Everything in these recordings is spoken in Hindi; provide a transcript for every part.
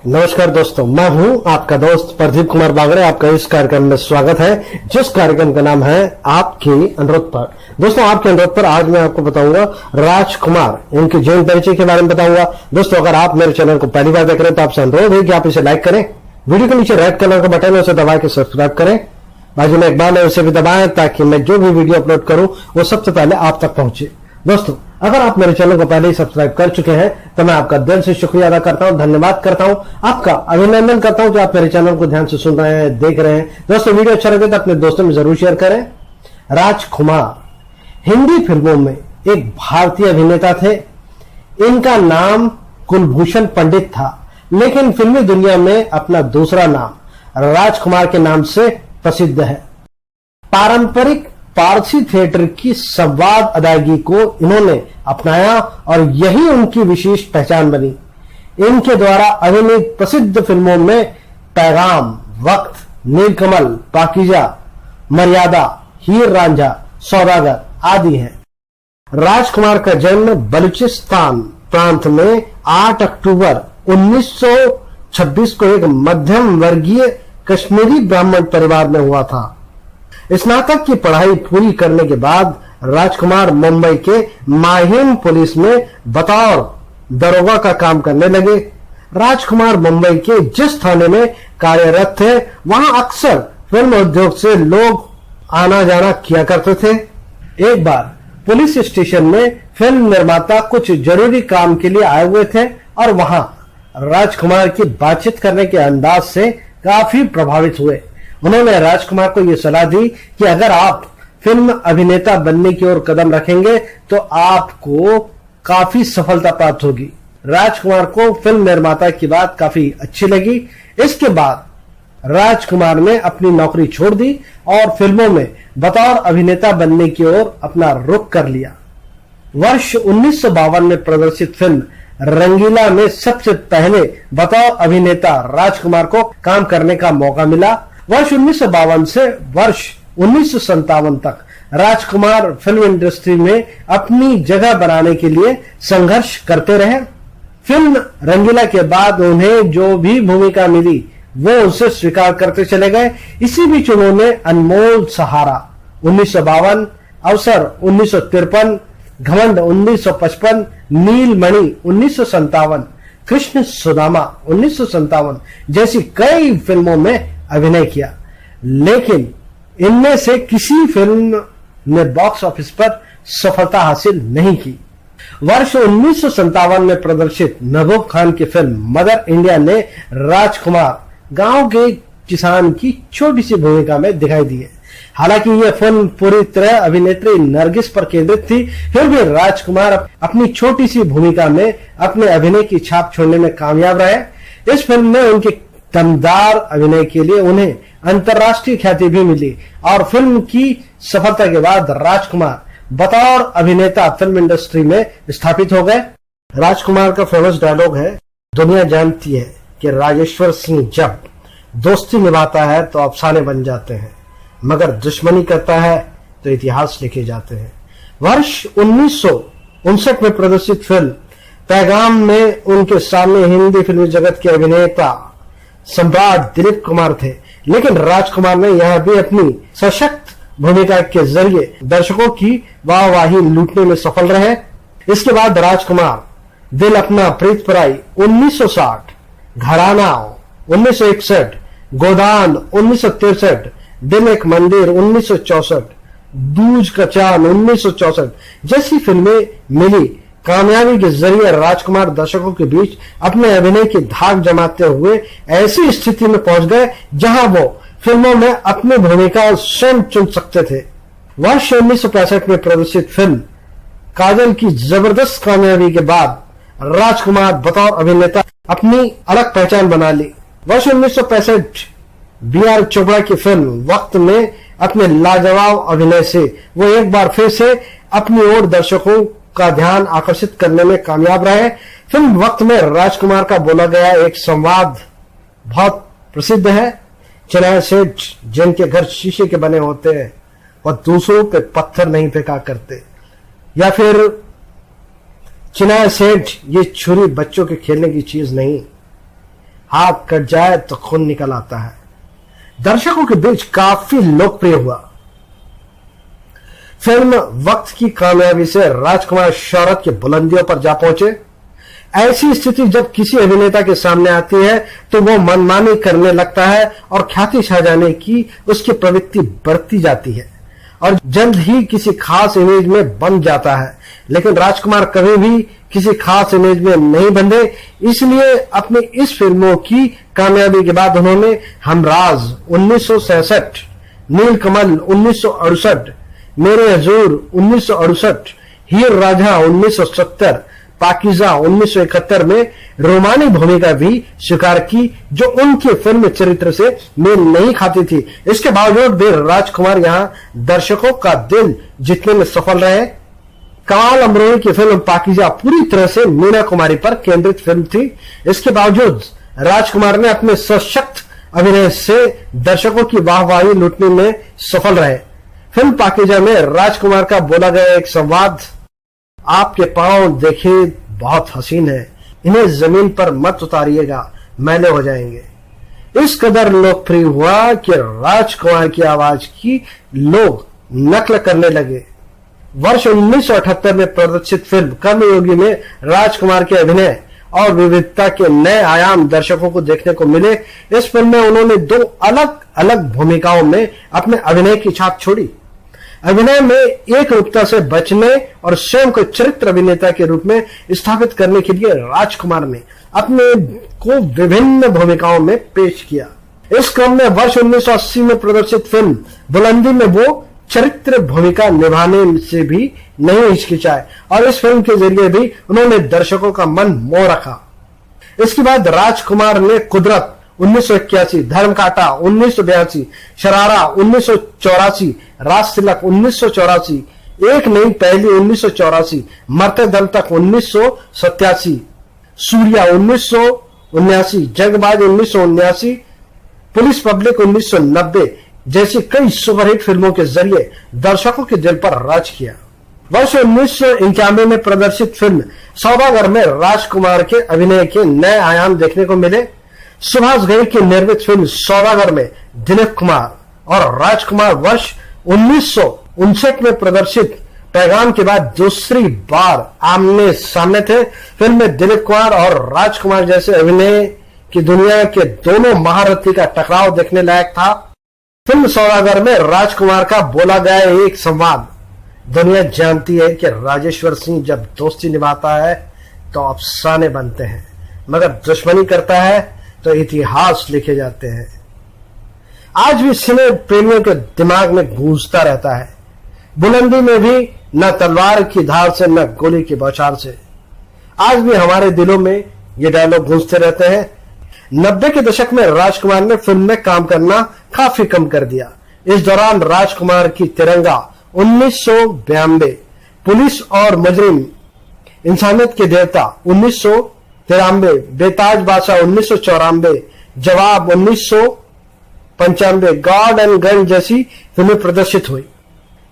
नमस्कार दोस्तों, मैं हूं आपका दोस्त प्रदीप कुमार बागड़े। आपका इस कार्यक्रम में स्वागत है, जिस कार्यक्रम का नाम है आपके अनुरोध पर। दोस्तों, आपके अनुरोध पर आज मैं आपको बताऊंगा राजकुमार, इनके जीवन परिचय के बारे में बताऊंगा। दोस्तों, अगर आप मेरे चैनल को पहली बार देख रहे हैं तो आपसे अनुरोध है कि आप इसे लाइक करें, वीडियो के नीचे रेड कलर का बटन है उसे दबा के सब्सक्राइब करें, बाजू में एक बार है उसे भी दबाएं ताकि मैं जो भी वीडियो अपलोड करूं वो सबसे पहले आप तक पहुंचे। दोस्तों, अगर आप मेरे चैनल को पहले ही सब्सक्राइब कर चुके हैं तो मैं आपका दिल से शुक्रिया अदा करता हूं, धन्यवाद करता हूं, आपका अभिनंदन करता हूं कि आप मेरे चैनल को ध्यान से सुन रहे हैं, देख रहे हैं। दोस्तों, वीडियो अच्छा लगे तो अपने दोस्तों में जरूर शेयर करें। राजकुमार हिंदी फिल्मों में एक भारतीय अभिनेता थे। इनका नाम कुलभूषण पंडित था, लेकिन फिल्मी दुनिया में अपना दूसरा नाम राजकुमार के नाम से प्रसिद्ध है। पारंपरिक पारसी थिएटर की संवाद अदायगी को इन्होंने अपनाया और यही उनकी विशेष पहचान बनी। इनके द्वारा अभिनीत प्रसिद्ध फिल्मों में पैगाम, वक्त, नीलकमल, पाकीजा, मर्यादा, हीर रांझा, सौदागर आदि हैं। राजकुमार का जन्म बलूचिस्तान प्रांत में 8 अक्टूबर 1926 को एक मध्यम वर्गीय कश्मीरी ब्राह्मण परिवार में हुआ था। स्नातक की पढ़ाई पूरी करने के बाद राजकुमार मुंबई के माहिम पुलिस में बतौर दरोगा का काम करने लगे। राजकुमार मुंबई के जिस थाने में कार्यरत थे वहां अक्सर फिल्म उद्योग से लोग आना जाना किया करते थे। एक बार पुलिस स्टेशन में फिल्म निर्माता कुछ जरूरी काम के लिए आए हुए थे और वहां राजकुमार की बातचीत करने के अंदाज से काफी प्रभावित हुए। उन्होंने राजकुमार को यह सलाह दी कि अगर आप फिल्म अभिनेता बनने की ओर कदम रखेंगे तो आपको काफी सफलता प्राप्त होगी। राजकुमार को फिल्म निर्माता की बात काफी अच्छी लगी। इसके बाद राजकुमार ने अपनी नौकरी छोड़ दी और फिल्मों में बतौर अभिनेता बनने की ओर अपना रुख कर लिया। वर्ष 1952 में प्रदर्शित फिल्म रंगीला में सबसे पहले बतौर अभिनेता राजकुमार को काम करने का मौका मिला। वर्ष 1952 से वर्ष 1957 तक राजकुमार फिल्म इंडस्ट्री में अपनी जगह बनाने के लिए संघर्ष करते रहे। फिल्म रंगीला के बाद उन्हें जो भी भूमिका मिली वो उसे स्वीकार करते चले गए। इसी बीच उन्होंने अनमोल सहारा 1952, अवसर 1953, घमंड 1955, नीलमणि 1957, कृष्ण सुदामा 1957 जैसी कई फिल्मों में अभिनय किया, लेकिन इनमें से किसी फिल्म ने बॉक्स ऑफिस पर सफलता हासिल नहीं की। वर्ष 1957 में प्रदर्शित महबूब खान की फिल्म मदर इंडिया ने राजकुमार गांव के किसान की छोटी सी भूमिका में दिखाई दी है। हालांकि यह फिल्म पूरी तरह अभिनेत्री नरगिस पर केंद्रित थी, फिर भी राजकुमार अपनी छोटी सी भूमिका में अपने अभिनय की छाप छोड़ने में कामयाब रहे। इस फिल्म में उनके दमदार अभिनय के लिए उन्हें अंतर्राष्ट्रीय ख्याति भी मिली और फिल्म की सफलता के बाद राजकुमार बतौर अभिनेता फिल्म इंडस्ट्री में स्थापित हो गए। राजकुमार का फेमस डायलॉग है, दुनिया जानती है कि राजेश्वर सिंह जब दोस्ती निभाता है तो अफसाने बन जाते हैं, मगर दुश्मनी करता है तो इतिहास लिखे जाते हैं। वर्ष 1959 में प्रदर्शित फिल्म पैगाम में उनके सामने हिंदी फिल्मी जगत के अभिनेता सम्राट दिलीप कुमार थे, लेकिन राजकुमार ने यह भी अपनी सशक्त भूमिका के जरिए दर्शकों की वाहवाही लूटने में सफल रहे। इसके बाद राजकुमार दिल अपना प्रीत पराई 1960, घराना 1961, गोदान 1963, दिल एक मंदिर 1964, दूज का चांद 1964 जैसी फिल्में मिली। कामयाबी के जरिए राजकुमार दर्शकों के बीच अपने अभिनय की धाक जमाते हुए ऐसी स्थिति में पहुंच गए जहां वो फिल्मों में अपनी भूमिका स्वयं चुन सकते थे। वर्ष 1965 में प्रदर्शित फिल्म काजल की जबरदस्त कामयाबी के बाद राजकुमार बतौर अभिनेता अपनी अलग पहचान बना ली। वर्ष 1965 बी.आर. चोपड़ा की फिल्म वक्त में अपने लाजवाब अभिनय से वो एक बार फिर से अपनी ओर दर्शकों का ध्यान आकर्षित करने में कामयाब रहे। फिल्म वक्त में राजकुमार का बोला गया एक संवाद बहुत प्रसिद्ध है, चिनाई सेठ जिनके घर शीशे के बने होते हैं वह दूसरों पे पत्थर नहीं फेंका करते, या फिर चिनाई सेठ ये छुरी बच्चों के खेलने की चीज नहीं। हाथ कट जाए तो खून निकल आता है। दर्शकों के बीच काफी लोकप्रिय हुआ। फिल्म वक्त की कामयाबी से राजकुमार शोहरत की बुलंदियों पर जा पहुंचे। ऐसी स्थिति जब किसी अभिनेता के सामने आती है तो वो मनमानी करने लगता है और ख्याति छा जाने की उसकी प्रवृत्ति बढ़ती जाती है और जल्द ही किसी खास इमेज में बन जाता है। लेकिन राजकुमार कभी भी किसी खास इमेज में नहीं बंधे, इसलिए अपनी इस फिल्मों की कामयाबी के बाद उन्होंने हमराज 1967, नीलकमल 1968, मेरे हजूर 1968, हीर रांझा 1970, पाकीज़ा 1971 में रोमानी भूमिका भी स्वीकार की जो उनके फिल्म चरित्र से मेल नहीं खाती थी। इसके बावजूद भी राजकुमार यहां दर्शकों का दिल जीतने में सफल रहे। कमाल अमरोही की फिल्म पाकीज़ा पूरी तरह से मीना कुमारी पर केंद्रित फिल्म थी। इसके बावजूद राजकुमार ने अपने सशक्त अभिनय से दर्शकों की वाहवाही लूटने में सफल रहे। फिल्म पाकीज़ा में राजकुमार का बोला गया एक संवाद, आपके पांव देखिए बहुत हसीन है, इन्हें जमीन पर मत उतारिएगा, मैले हो जाएंगे, इस कदर लोकप्रिय हुआ कि राजकुमार की आवाज की लोग नकल करने लगे। वर्ष 1978 में प्रदर्शित फिल्म कर्मयोगी में राजकुमार के अभिनय और विविधता के नए आयाम दर्शकों को देखने को मिले। इस फिल्म में उन्होंने 2 अलग अलग भूमिकाओं में अपने अभिनय की छाप छोड़ी। अभिनय में एक रूपता से बचने और स्वयं को चरित्र अभिनेता के रूप में स्थापित करने के लिए राजकुमार ने अपने को विभिन्न भूमिकाओं में पेश किया। इस क्रम में वर्ष 1980 में प्रदर्शित फिल्म बुलंदी में वो चरित्र भूमिका निभाने से भी नहीं हिचकिचाए और इस फिल्म के जरिए भी उन्होंने दर्शकों का मन मोह रखा। इसके बाद राजकुमार ने कुदरत 1981, धर्मकांटा 1982, शरारा 1984, राज तिलक 1984, एक नई पहली 1984, मरते दम तक 1987, सूर्या 1979, जंगबाज 1979, पुलिस पब्लिक 1990 जैसी कई सुपरहिट फिल्मों के जरिए दर्शकों के दिल पर राज किया। वर्ष 1991 में प्रदर्शित फिल्म सौदागर में राजकुमार के अभिनय के नए आयाम देखने को मिले। सुभाष घई की निर्मित फिल्म सौदागर में दिलीप कुमार और राजकुमार वर्ष 1959 में प्रदर्शित पैगाम के बाद दूसरी बार आमने सामने थे। फिल्म में दिलीप कुमार और राजकुमार जैसे अभिनय की दुनिया के दोनों महारथी का टकराव देखने लायक था। फिल्म सौदागर में राजकुमार का बोला गया एक संवाद, दुनिया जानती है कि राजेश्वर सिंह जब दोस्ती निभाता है तो अफसाने बनते हैं, मगर दुश्मनी करता है तो इतिहास लिखे जाते हैं। आज भी सिने प्रेमियों के दिमाग में गूंजता रहता है। बुलंदी में भी न तलवार की धार से न गोली की बौछार से। आज भी हमारे दिलों में ये डायलॉग गूंजते रहते हैं। 90 के दशक में राजकुमार ने फिल्म में काम करना काफी कम कर दिया। इस दौरान राजकुमार की तिरंगा 1992, पुलिस और मुजरिम, इंसानियत के देवता 1993, बेताज बादशाह 1994, जवाब 1995, गॉड एंड गन जैसी फिल्में प्रदर्शित हुई।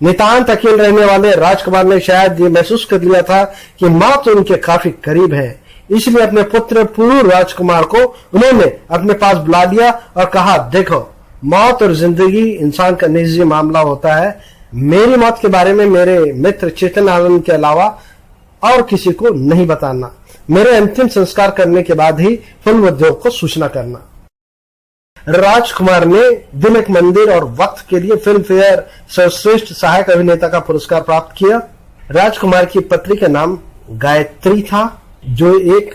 नितांत अकेले रहने वाले राजकुमार ने शायद ये महसूस कर लिया था कि मौत उनके काफी करीब है, इसलिए अपने पुत्र पुरू राजकुमार को उन्होंने अपने पास बुला लिया और कहा, देखो, मौत और जिंदगी इंसान का निजी मामला होता है। मेरी मौत के बारे में मेरे मित्र चेतन आनंद के अलावा और किसी को नहीं बताना। मेरे अंतिम संस्कार करने के बाद ही फिल्म उद्योग को सूचना करना। राजकुमार ने दिल एक मंदिर और वक्त के लिए फिल्म फेयर सर्वश्रेष्ठ सहायक अभिनेता का पुरस्कार प्राप्त किया। राजकुमार की पत्नी का नाम गायत्री था, जो एक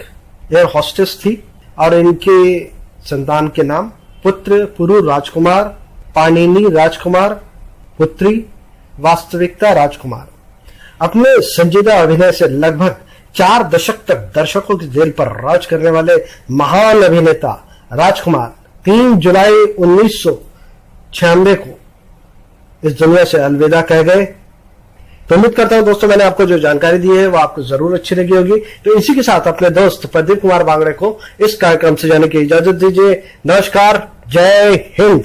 एयर होस्टेस थी, और इनके संतान के नाम पुत्र पुरू राजकुमार, पाणिनी राजकुमार, पुत्री वास्तविकता राजकुमार। अपने संजीदा अभिनय से लगभग 4 दशक तक दर्शकों के दिल पर राज करने वाले महान अभिनेता राजकुमार 3 जुलाई 1996 को इस दुनिया से अलविदा कह गए। तो उम्मीद करता हूं दोस्तों, मैंने आपको जो जानकारी दी है वो आपको जरूर अच्छी लगी होगी। तो इसी के साथ अपने दोस्त प्रदीप कुमार बांगड़े को इस कार्यक्रम से जाने की इजाजत दीजिए। नमस्कार, जय हिंद।